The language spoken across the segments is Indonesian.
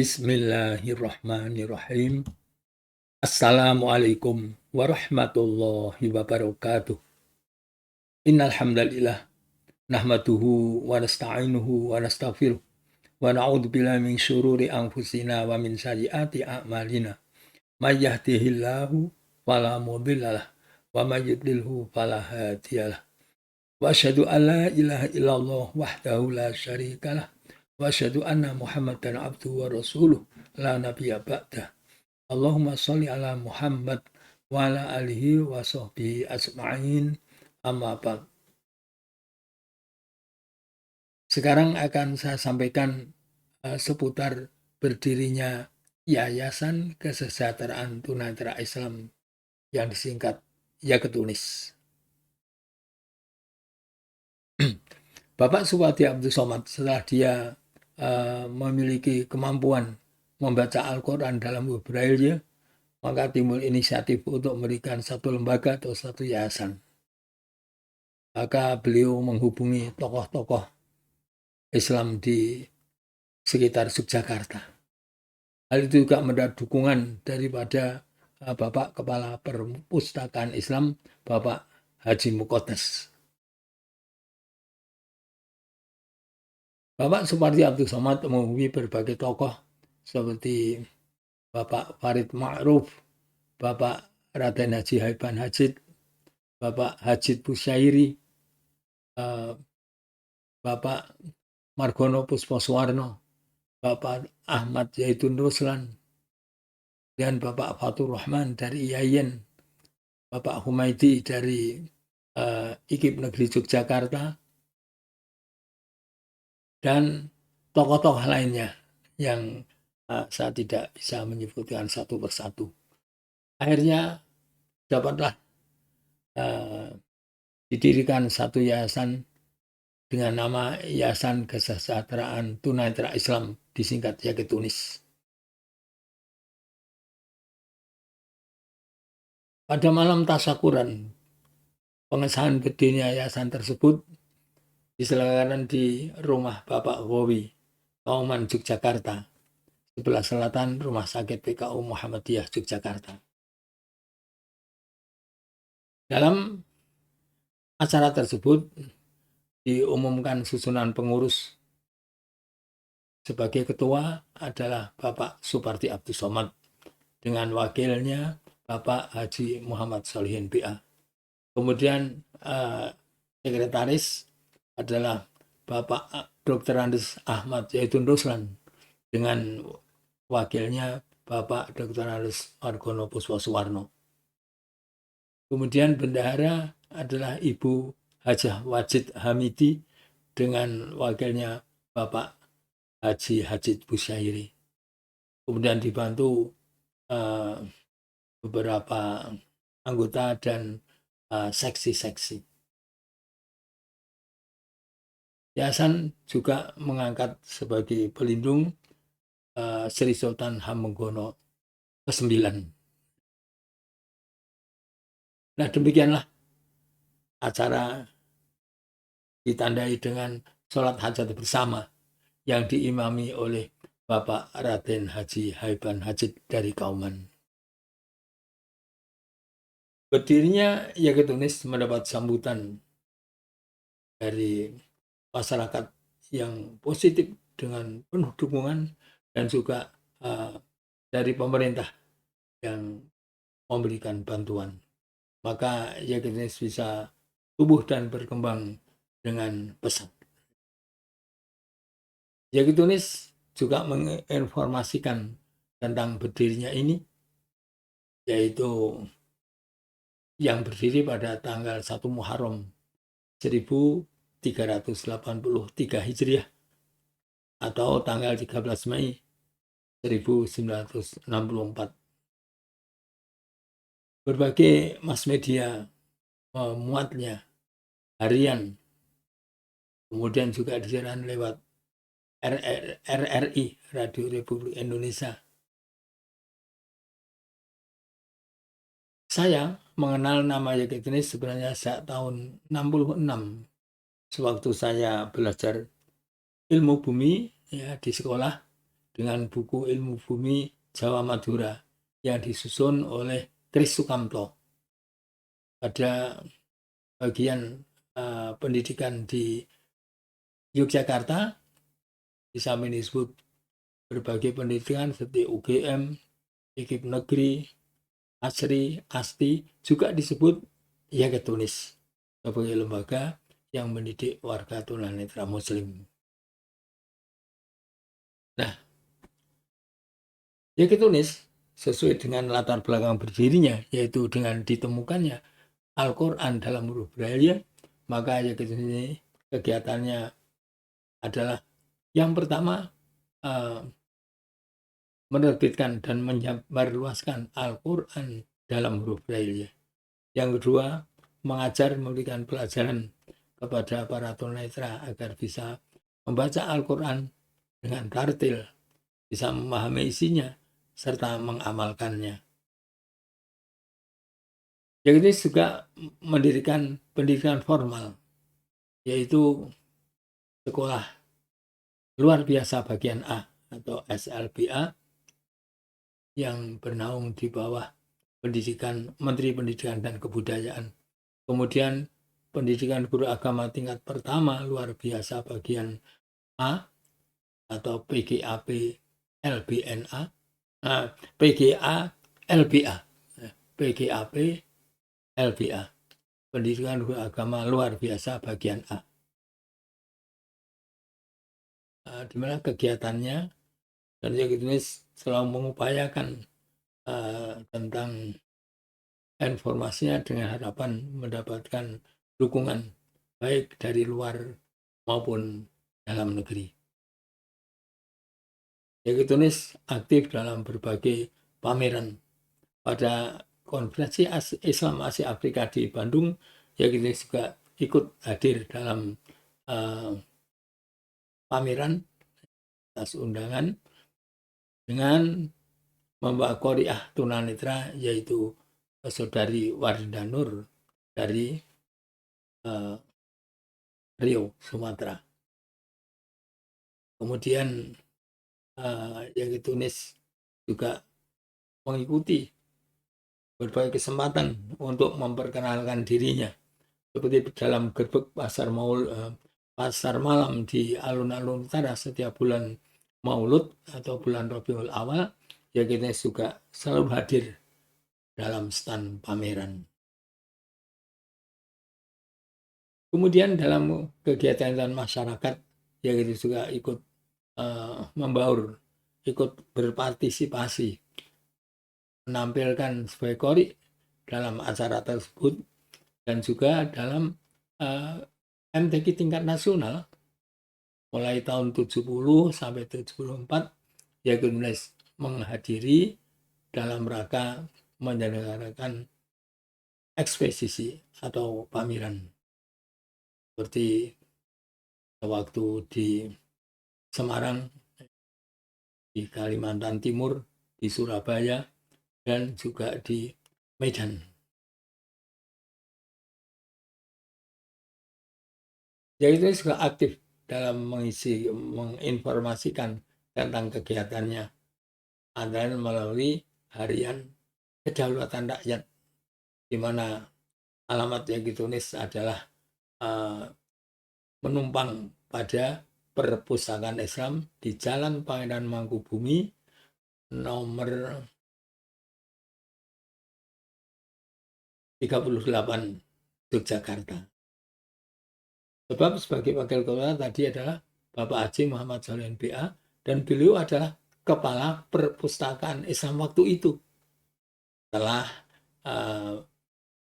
Bismillahirrahmanirrahim. Assalamualaikum warahmatullahi wabarakatuh. Innal hamdalillah nahmaduhu wa nasta'inuhu wa nastaghfiruh wa na'udzu billahi min syururi anfusina wa min sayyiati a'malina. May yahdihillahu fala mudhillalah wa may yudlilhu fala hadiyalah. Wa asyhadu an la ilaha illallah wahdahu la syarikalah wa asyhadu anna Muhammadan abduhu wa rasuluh la nabiyya ba'dah. Allahumma sholli ala Muhammad wa ala alihi wa sahbihi ajma'in, amma ba'd. Sekarang akan saya sampaikan seputar berdirinya Yayasan Kesejahteraan Tunanetra Islam yang disingkat Yaketunis. Bapak Supardi Abdul Somad, setelah dia memiliki kemampuan membaca Al-Quran dalam huruf Braille, maka timbul inisiatif untuk memberikan satu lembaga atau satu yayasan. Maka beliau menghubungi tokoh-tokoh Islam di sekitar Yogyakarta. Hal itu juga mendapat dukungan daripada Bapak Kepala Perpustakaan Islam, Bapak Haji Muqaddas. Bapak Supardi Abdul Somad menghubungi berbagai tokoh seperti Bapak Farid Ma'ruf, Bapak Raden Haji Haiban Hajid, Bapak Hajid Busyairi, Bapak Margono Pusposuwarno, Bapak Ahmad Zaitun Ruslan, dan Bapak Fatur Rahman dari IAIN, Bapak Humaydi dari IKIP Negeri Yogyakarta, dan tokoh-tokoh lainnya yang saya tidak bisa menyebutkan satu persatu. Akhirnya dapatlah didirikan satu yayasan dengan nama Yayasan Kesejahteraan Tunanetra Islam, disingkat Yaketunis. Pada malam tasyakuran pengesahan berdirinya yayasan tersebut diselenggarakan di rumah Bapak Ghawi, Kauman, Yogyakarta, sebelah selatan Rumah Sakit PKU Muhammadiyah Yogyakarta. Dalam acara tersebut diumumkan susunan pengurus. Sebagai ketua adalah Bapak Supardi Abdul Somad dengan wakilnya Bapak Haji Muhammad Solihin BA. Kemudian sekretaris adalah Bapak Dr. Andes Ahmad Zaitun Ruslan dengan wakilnya Bapak Dr. Andes Margono Pusposuwarno. Kemudian bendahara adalah Ibu Hajah Wajid Hamidi dengan wakilnya Bapak Haji Hajid Busyairi. Kemudian dibantu beberapa anggota dan seksi-seksi. Yayasan juga mengangkat sebagai pelindung Sri Sultan Hamengkubuwono ke-9. Nah, demikianlah acara ditandai dengan sholat hajat bersama yang diimami oleh Bapak Raden Haji Haiban Hajid dari Kauman. Berdirinya Yaketunis mendapat sambutan dari masyarakat yang positif dengan penuh dukungan dan juga dari pemerintah yang memberikan bantuan. Maka Yaketunis bisa tumbuh dan berkembang dengan pesat. Yaketunis juga menginformasikan tentang berdirinya ini, yaitu yang berdiri pada tanggal 1 Muharram 1383 Hijriah atau tanggal 13 Mei 1964. Berbagai mass media memuatnya harian, kemudian juga disiarkan lewat RRI, Radio Republik Indonesia. Saya mengenal nama Yaketunis sebenarnya sejak tahun 66, sewaktu saya belajar ilmu bumi ya, di sekolah dengan buku Ilmu Bumi Jawa Madura yang disusun oleh Tris Sukamto. Pada bagian pendidikan di Yogyakarta, di samping disebut berbagai pendidikan seperti UGM, IKIP Negeri, ASRI, ASTI, juga disebut Yakitunis sebagai lembaga yang mendidik warga tunanetra Muslim. Nah, Yakitunis sesuai dengan latar belakang berdirinya, yaitu dengan ditemukannya Al-Quran dalam huruf Braille, maka Yakitunis ini kegiatannya adalah yang pertama menerbitkan dan menyebarluaskan Al-Quran dalam huruf Braille. Yang kedua, mengajar memberikan pelajaran kepada para tunanetra agar bisa membaca Al-Quran dengan tartil, bisa memahami isinya, serta mengamalkannya. Yang ini juga mendirikan pendidikan formal, yaitu sekolah luar biasa bagian A atau SLBA yang bernaung di bawah pendidikan Menteri Pendidikan dan Kebudayaan. Kemudian pendidikan guru agama tingkat pertama luar biasa bagian A atau PGAP LBNA, PGA LBA, PGAP LBA, pendidikan guru agama luar biasa bagian A. Di mana kegiatannya dan Yakitunis selalu mengupayakan tentang informasinya dengan harapan mendapatkan dukungan baik dari luar maupun dalam negeri. Yakitunis aktif dalam berbagai pameran. Pada Konferensi Islam Asia Afrika di Bandung, Yakitunis juga ikut hadir dalam pameran atas undangan dengan membawa qori'ah tunanetra, yaitu saudari Wardah Nur dari Riau, Sumatera. Kemudian Yakitunis juga mengikuti berbagai kesempatan untuk memperkenalkan dirinya, seperti dalam gerbek pasar malam di alun-alun utara setiap bulan Maulud atau bulan Rabiul Awal. Yakitunis juga selalu hadir dalam stand pameran. Kemudian dalam kegiatan masyarakat, Yakitunis juga ikut membaur, ikut berpartisipasi, menampilkan sebagai qori dalam acara tersebut, dan juga dalam MTQ tingkat nasional mulai tahun 70 sampai 74, Yakitunis menghadiri dalam rangka menyelenggarakan ekspedisi atau pameran seperti waktu di Semarang, di Kalimantan Timur, di Surabaya, dan juga di Medan. Yakitunis juga aktif dalam menginformasikan tentang kegiatannya, antara melalui harian kedaulatan rakyat, di mana alamat Yakitunis adalah menumpang pada Perpustakaan Islam di Jalan Pangeran Mangkubumi nomor 38 Yogyakarta. Sebab sebagai wakil ketua tadi adalah Bapak Haji Muhammad Solihin BA, dan beliau adalah Kepala Perpustakaan Islam waktu itu, setelah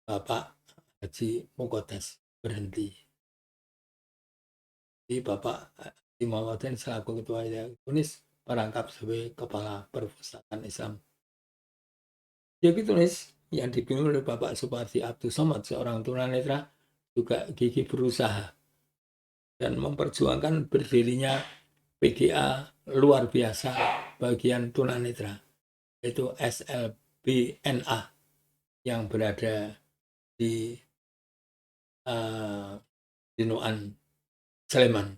Bapak Haji Muqaddas berhenti. Jadi Bapak Haji Muhammad Solihin selaku Ketua Yakitunis merangkap sebagai Kepala Perpustakaan Islam. Yakitunis yang dipimpin oleh Bapak Supardi Abdul Somad, seorang tunanetra, juga gigih berusaha dan memperjuangkan berdirinya PGA luar biasa bagian tunanetra, yaitu SLBNA yang berada di Nuan, Sleman.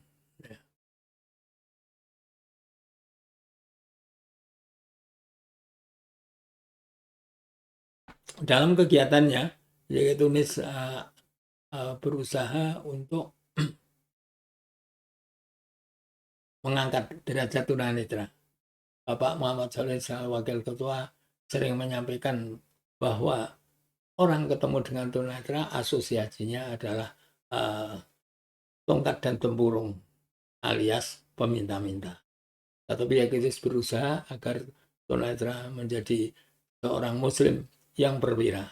dalam kegiatannya, yaitu berusaha untuk mengangkat derajat tunanetra. Bapak Muhammad SAW, Wakil Ketua, sering menyampaikan bahwa orang ketemu dengan tunanetra asosiasinya adalah tongkat dan tempurung alias peminta-minta. Tetapi Yakitis berusaha agar tunanetra menjadi seorang muslim yang berwira,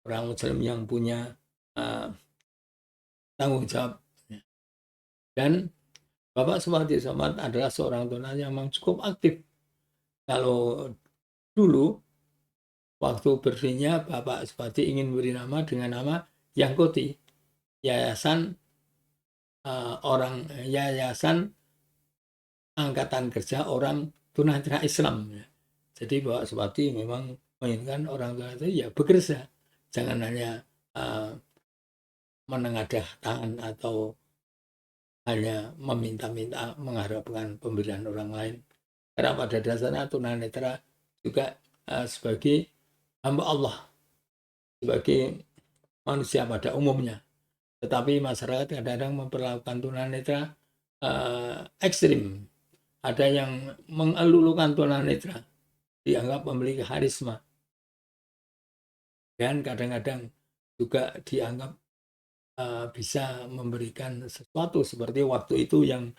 orang muslim yang punya tanggung jawab. Dan Bapak Supardi Somad adalah seorang tunanetra yang memang cukup aktif. Kalau dulu waktu berdirinya Bapak Supardi ingin beri nama dengan nama Yangkoti, Yayasan Yayasan Angkatan Kerja Orang Tunanetra Islam. Jadi Bapak Supardi memang menginginkan orang tunanetra ya bekerja, jangan hanya menengadah tangan atau hanya meminta-minta mengharapkan pemberian orang lain. Karena pada dasarnya tunanetra juga sebagai hamba Allah, sebagai manusia pada umumnya. Tetapi masyarakat kadang-kadang memperlakukan tunanetra ekstrim. Ada yang mengelulukan tunanetra, dianggap memiliki karisma. Dan kadang-kadang juga dianggap bisa memberikan sesuatu, seperti waktu itu yang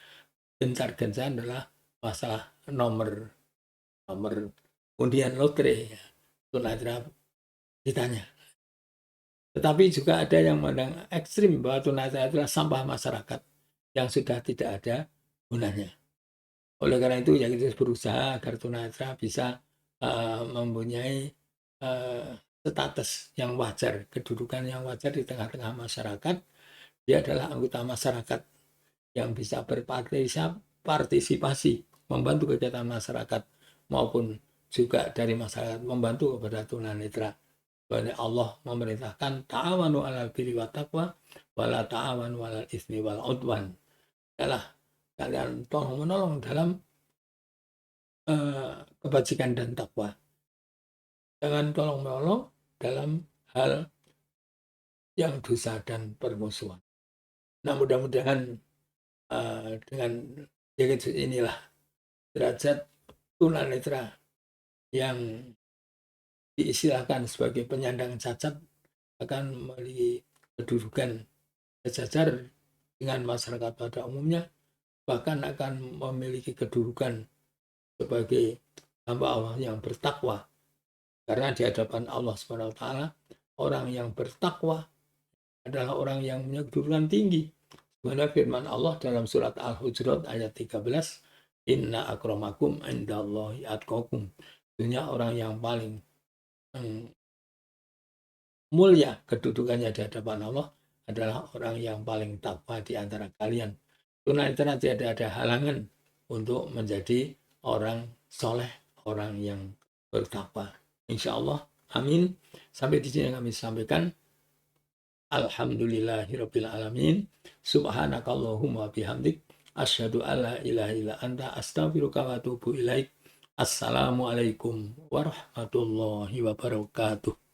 gencar-gencar adalah masalah nomor undian lotre, tunanetra ditanya. Tetapi juga ada yang memandang ekstrim bahwa tunanetra adalah sampah masyarakat yang sudah tidak ada gunanya. Oleh karena itu, ya kita berusaha agar tunanetra bisa mempunyai status yang wajar, kedudukan yang wajar di tengah-tengah masyarakat. Dia adalah anggota masyarakat yang bisa berpartisipasi, membantu kegiatan masyarakat, maupun juga dari masyarakat membantu kepada tunanetra. Bahwa Allah memerintahkan ta'awanu 'alal birri wat taqwa wa la ta'awanu 'alal itsmi wal 'udwan. Adalah kalian tolong menolong dalam kebajikan dan takwa. Jangan tolong menolong dalam hal yang dosa dan permusuhan. Nah, mudah-mudahan dengan inilah derajat tunanetra yang diistilahkan sebagai penyandang cacat akan memiliki kedudukan sejajar dengan masyarakat pada umumnya, bahkan akan memiliki kedudukan sebagai hamba Allah yang bertakwa. Karena di hadapan Allah SWT, orang yang bertakwa adalah orang yang punya kedudukan tinggi. Sebagaimana firman Allah dalam surat Al-Hujurat ayat 13, Inna akramakum indallahi atqakum. Tentunya orang yang paling mulia kedudukannya di hadapan Allah adalah orang yang paling takwa di antara kalian. Tunanetra tidak ada halangan untuk menjadi orang soleh, orang yang bertakwa. Insya Allah, amin. Sampai di sini kami sampaikan. Alhamdulillahirabbil alamin. Subhanakallahumma bihamdik. Asyhadu alla ilaha illa anta astaghfiruka wa atubu ilaik. Assalamualaikum warahmatullahi wabarakatuh.